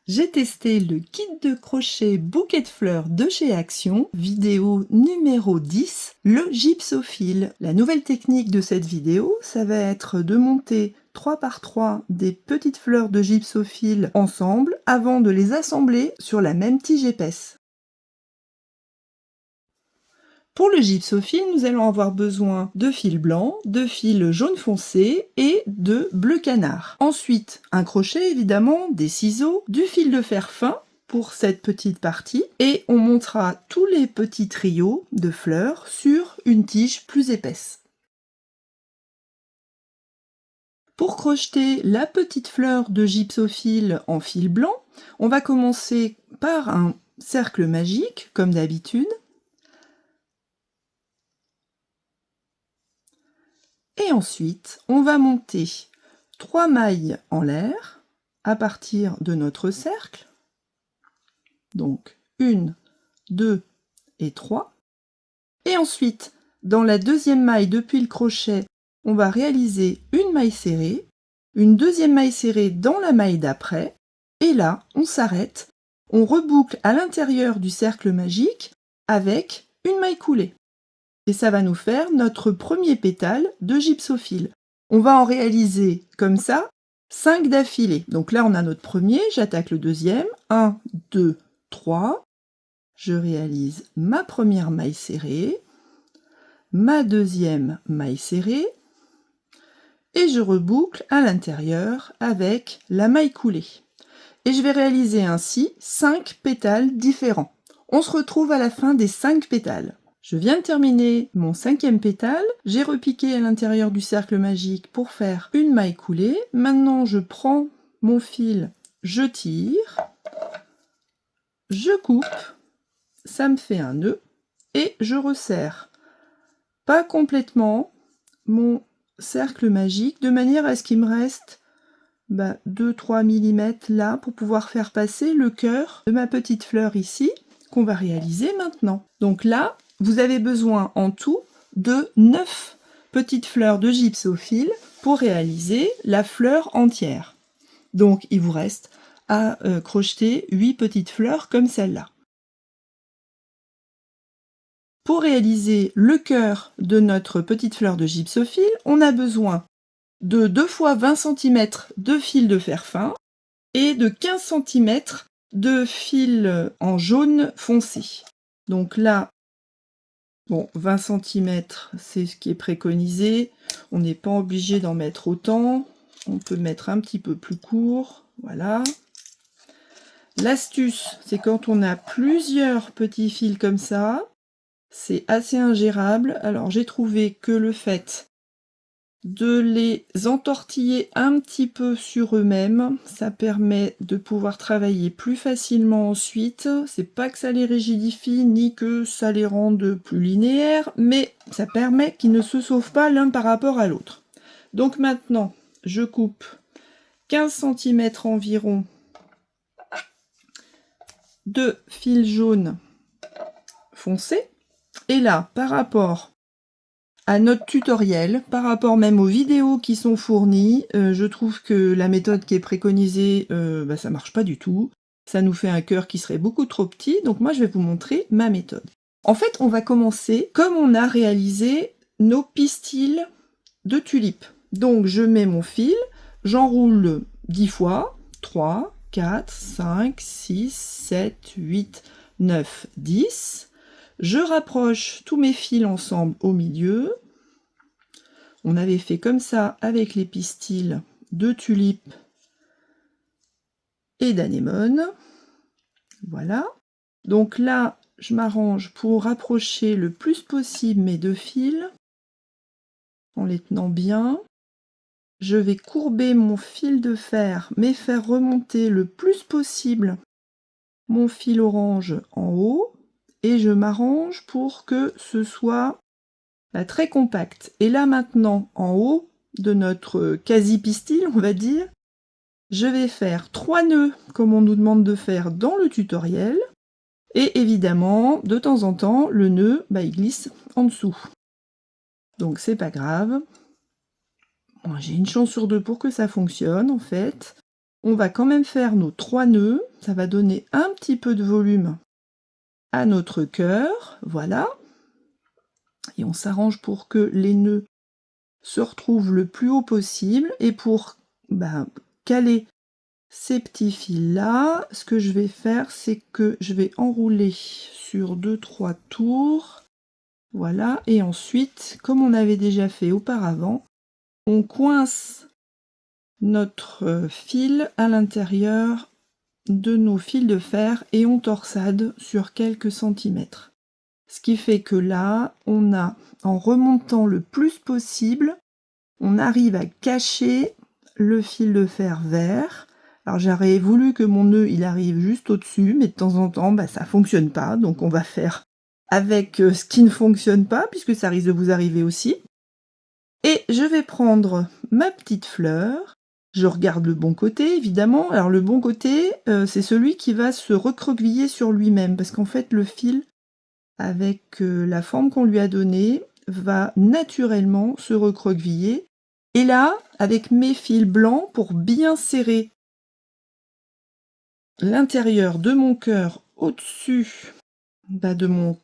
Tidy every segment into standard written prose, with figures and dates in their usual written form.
J'ai testé le kit de crochet bouquet de fleurs de chez Action, vidéo numéro 10, le gypsophile. La nouvelle technique de cette vidéo, ça va être de monter 3 par 3 des petites fleurs de gypsophile ensemble avant de les assembler sur la même tige épaisse. Pour le gypsophile, nous allons avoir besoin de fil blanc, de fil jaune foncé et de bleu canard. Ensuite, un crochet évidemment, des ciseaux, du fil de fer fin pour cette petite partie et on montera tous les petits trios de fleurs sur une tige plus épaisse. Pour crocheter la petite fleur de gypsophile en fil blanc, on va commencer par un cercle magique comme d'habitude. Et ensuite, on va monter 3 mailles en l'air à partir de notre cercle. Donc 1, 2 et 3. Et ensuite, dans la deuxième maille depuis le crochet, on va réaliser une maille serrée, une deuxième maille serrée dans la maille d'après. Et là, on s'arrête, on reboucle à l'intérieur du cercle magique avec une maille coulée. Et ça va nous faire notre premier pétale de gypsophile. On va en réaliser comme ça 5 d'affilée. Donc là, on a notre premier, j'attaque le deuxième. 1, 2, 3. Je réalise ma première maille serrée, ma deuxième maille serrée, et je reboucle à l'intérieur avec la maille coulée. Et je vais réaliser ainsi 5 pétales différents. On se retrouve à la fin des 5 pétales. Je viens de terminer mon 5e pétale, j'ai repiqué à l'intérieur du cercle magique pour faire une maille coulée. Maintenant je prends mon fil, je tire, je coupe, ça me fait un nœud et je resserre pas complètement mon cercle magique de manière à ce qu'il me reste 2-3 mm là pour pouvoir faire passer le cœur de ma petite fleur ici qu'on va réaliser maintenant. Donc là, vous avez besoin en tout de 9 petites fleurs de gypsophile pour réaliser la fleur entière. Donc il vous reste à crocheter 8 petites fleurs comme celle-là. Pour réaliser le cœur de notre petite fleur de gypsophile, on a besoin de 2 fois 20 cm de fil de fer fin et de 15 cm de fil en jaune foncé. Donc là, bon, 20 cm, c'est ce qui est préconisé. On n'est pas obligé d'en mettre autant. On peut mettre un petit peu plus court. Voilà. L'astuce, c'est quand on a plusieurs petits fils comme ça, c'est assez ingérable. Alors j'ai trouvé que le fait de les entortiller un petit peu sur eux-mêmes, ça permet de pouvoir travailler plus facilement ensuite. C'est pas que ça les rigidifie ni que ça les rende plus linéaires, mais ça permet qu'ils ne se sauvent pas l'un par rapport à l'autre. Donc maintenant, je coupe 15 cm environ de fil jaune foncé. Et là, par rapport à notre tutoriel, par rapport même aux vidéos qui sont fournies, je trouve que la méthode qui est préconisée, ça marche pas du tout. Ça nous fait un cœur qui serait beaucoup trop petit, donc moi je vais vous montrer ma méthode. En fait, on va commencer comme on a réalisé nos pistils de tulipes. Donc je mets mon fil, j'enroule 10 fois, 3, 4, 5, 6, 7, 8, 9, 10. Je rapproche tous mes fils ensemble au milieu. On avait fait comme ça avec les pistils de tulipes et d'anémone. Voilà. Donc là, je m'arrange pour rapprocher le plus possible mes deux fils en les tenant bien. Je vais courber mon fil de fer, mais faire remonter le plus possible mon fil orange en haut. Et je m'arrange pour que ce soit très compact. Et là maintenant, en haut de notre quasi-pistil, on va dire, je vais faire 3 nœuds comme on nous demande de faire dans le tutoriel. Et évidemment, de temps en temps, le nœud, il glisse en dessous. Donc c'est pas grave. Bon, j'ai une chance sur deux pour que ça fonctionne en fait. On va quand même faire nos 3 nœuds. ça va donner un petit peu de volume à notre cœur, voilà. Et on s'arrange pour que les nœuds se retrouvent le plus haut possible. Et pour caler ces petits fils là, ce que je vais faire, c'est que je vais enrouler sur 2-3 tours. Voilà, et ensuite, comme on avait déjà fait auparavant, on coince notre fil à l'intérieur de nos fils de fer et on torsade sur quelques centimètres. Ce qui fait que là, on a, en remontant le plus possible, on arrive à cacher le fil de fer vert. Alors j'aurais voulu que mon nœud il arrive juste au-dessus, mais de temps en temps ça fonctionne pas, donc on va faire avec ce qui ne fonctionne pas, puisque ça risque de vous arriver aussi. Et je vais prendre ma petite fleur, je regarde le bon côté évidemment. Alors le bon côté, c'est celui qui va se recroqueviller sur lui-même, parce qu'en fait le fil, avec la forme qu'on lui a donnée, va naturellement se recroqueviller. Et là, avec mes fils blancs, pour bien serrer l'intérieur de mon cœur au-dessus de mon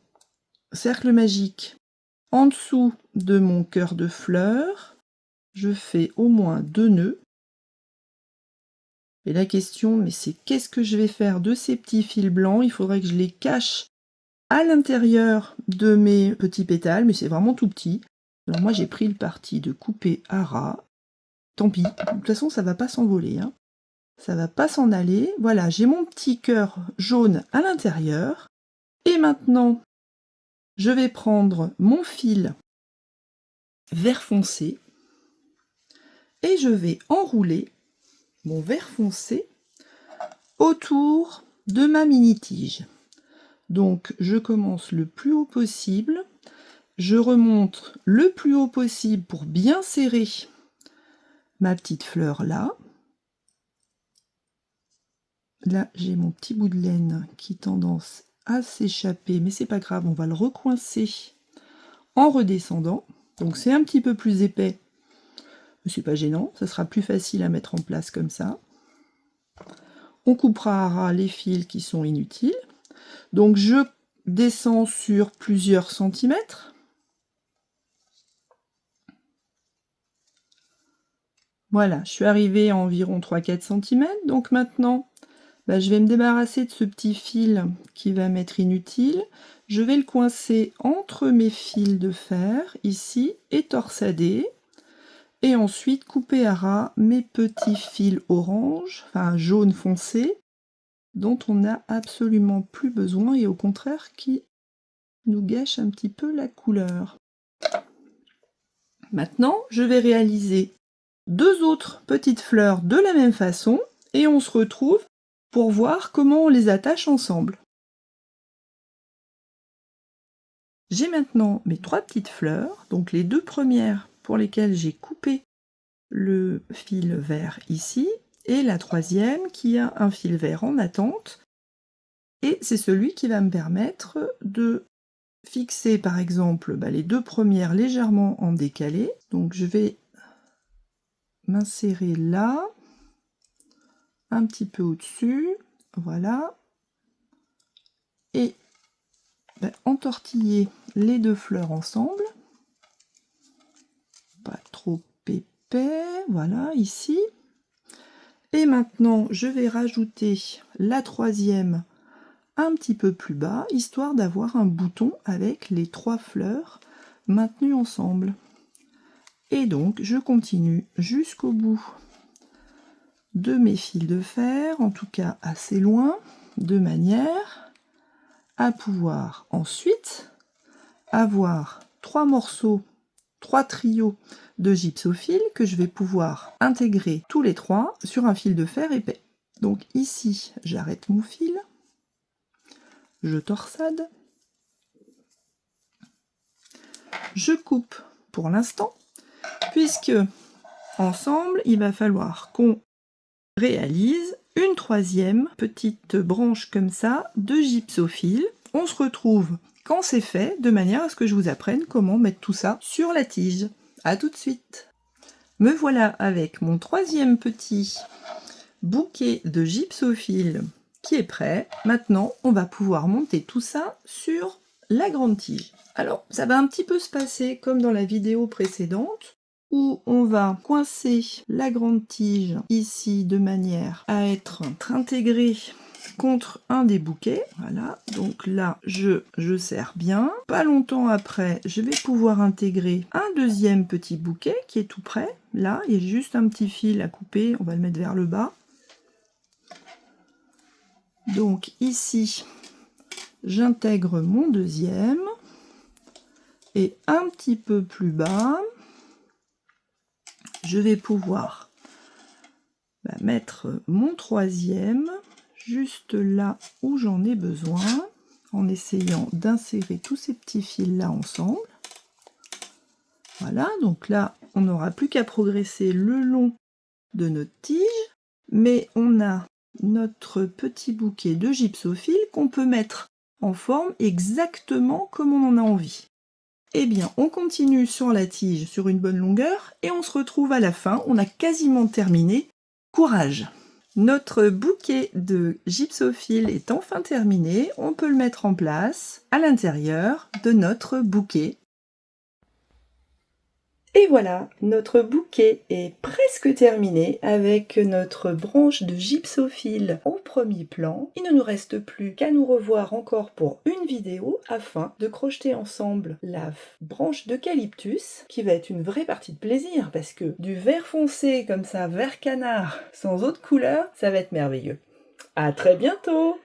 cercle magique, en dessous de mon cœur de fleur, je fais au moins 2 nœuds. Et la question, mais c'est qu'est-ce que je vais faire de ces petits fils blancs? Il faudrait que je les cache à l'intérieur de mes petits pétales, mais c'est vraiment tout petit. Alors moi j'ai pris le parti de couper à ras. Tant pis, de toute façon ça va pas s'envoler, hein. Ça va pas s'en aller. Voilà, j'ai mon petit cœur jaune à l'intérieur. Et maintenant, je vais prendre mon fil vert foncé et je vais enrouler mon vert foncé autour de ma mini tige. Donc je commence le plus haut possible, je remonte le plus haut possible pour bien serrer ma petite fleur là. Là j'ai mon petit bout de laine qui tendance à s'échapper, mais c'est pas grave, on va le recoincer en redescendant. Donc c'est un petit peu plus épais, mais c'est pas gênant, ça sera plus facile à mettre en place comme ça. On coupera à ras les fils qui sont inutiles. Donc je descends sur plusieurs centimètres. Voilà, je suis arrivée à environ 3-4 cm. Donc maintenant, je vais me débarrasser de ce petit fil qui va m'être inutile. Je vais le coincer entre mes fils de fer, ici, et torsader. Et ensuite couper à ras mes petits fils orange, enfin jaune foncé, dont on n'a absolument plus besoin et au contraire qui nous gâche un petit peu la couleur. Maintenant, je vais réaliser 2 autres petites fleurs de la même façon et on se retrouve pour voir comment on les attache ensemble. J'ai maintenant mes 3 petites fleurs, donc les 2 premières pour lesquelles j'ai coupé le fil vert ici, et la 3e qui a un fil vert en attente, et c'est celui qui va me permettre de fixer par exemple les 2 premières légèrement en décalé. Donc je vais m'insérer là, un petit peu au-dessus, voilà, et entortiller les 2 fleurs ensemble, pas trop épais, voilà, ici. Et maintenant je vais rajouter la 3e un petit peu plus bas, histoire d'avoir un bouton avec les 3 fleurs maintenues ensemble. Et donc je continue jusqu'au bout de mes fils de fer, en tout cas assez loin, de manière à pouvoir ensuite avoir 3 morceaux, 3 trios de gypsophile que je vais pouvoir intégrer tous les 3 sur un fil de fer épais. Donc ici j'arrête mon fil, je torsade, je coupe pour l'instant, puisque ensemble il va falloir qu'on réalise une 3e petite branche comme ça de gypsophile. On se retrouve quand c'est fait, de manière à ce que je vous apprenne comment mettre tout ça sur la tige. A tout de suite. Me voilà avec mon 3e petit bouquet de gypsophile qui est prêt. Maintenant, on va pouvoir monter tout ça sur la grande tige. Alors, ça va un petit peu se passer comme dans la vidéo précédente, où on va coincer la grande tige ici de manière à être intégrée contre un des bouquets. Voilà, donc là, je serre bien. Pas longtemps après, je vais pouvoir intégrer un deuxième petit bouquet qui est tout prêt. Là, il y a juste un petit fil à couper, on va le mettre vers le bas. Donc ici, j'intègre mon deuxième. Et un petit peu plus bas, je vais pouvoir mettre mon troisième juste là où j'en ai besoin, en essayant d'insérer tous ces petits fils là ensemble. Voilà, donc là, on n'aura plus qu'à progresser le long de notre tige, mais on a notre petit bouquet de gypsophile qu'on peut mettre en forme exactement comme on en a envie. Eh bien, on continue sur la tige sur une bonne longueur et on se retrouve à la fin. On a quasiment terminé. Courage! Notre bouquet de gypsophile est enfin terminé. On peut le mettre en place à l'intérieur de notre bouquet. Et voilà, notre bouquet est presque terminé avec notre branche de gypsophile au premier plan. Il ne nous reste plus qu'à nous revoir encore pour une vidéo afin de crocheter ensemble la branche d'eucalyptus qui va être une vraie partie de plaisir parce que du vert foncé comme ça, vert canard, sans autre couleur, ça va être merveilleux. À très bientôt!